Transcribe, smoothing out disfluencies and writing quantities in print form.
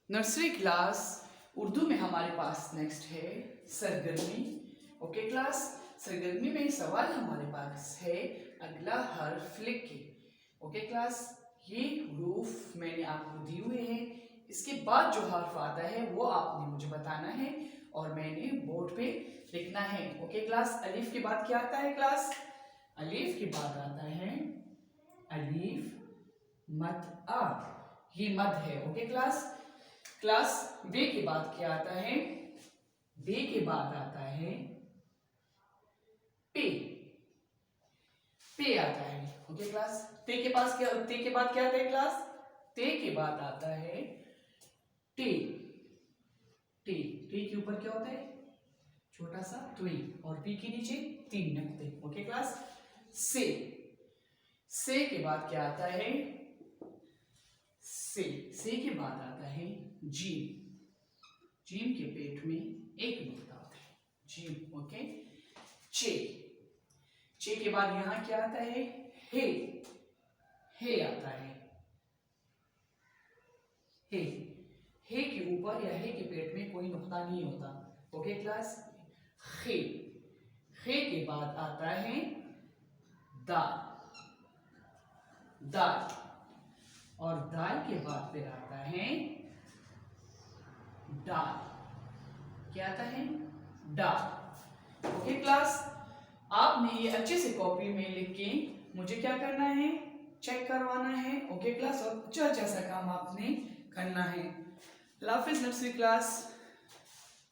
Nursery class Urdu में हमारे पास next है सरगर्मी। ओके क्लास, सरगर्मी में सवाल हमारे पास है अगला हर्फ लिख के। ओके क्लास, ये हुरूफ मैंने आपको दिए हुए हैं, इसके बाद जो हर्फ आता है वो आपने मुझे बताना है और मैंने बोर्ड पे लिखना है। ओके क्लास, अलीफ के बाद क्या आता है क्लास? अलीफ के बाद आता है अलीफ मद आ, ये मद है। ओके क्लास, बे के बाद क्या आता है? बे के बाद आता है पे, पे आता है। ओके क्लास, ते के बाद क्या आता है क्लास? ते के बाद आता है टे, टे, टे के ऊपर क्या होता है? छोटा सा त्वी, और पी के नीचे 3 नक्ते। ओके क्लास, से के बाद क्या आता है? से के बाद आता है जीम, जीम के पेट में एक नुक्ता आता है, जीम। ओके, चे, चे के बाद यहां क्या आता है? हे आता है, हे के ऊपर या हे के पेट में कोई नुक्ता नहीं होता। ओके क्लास, खे के बाद आता है दाल, दाल, और दाल के बाद फिर आता है डाल, क्या आता है? डाल। ओके क्लास, आपने ये अच्छे से कॉपी में लिख के मुझे क्या करना है? चेक करवाना है। ओके क्लास, और अच्छा सा काम आपने करना है। अल्लाह हाफिज़ नर्सरी क्लास।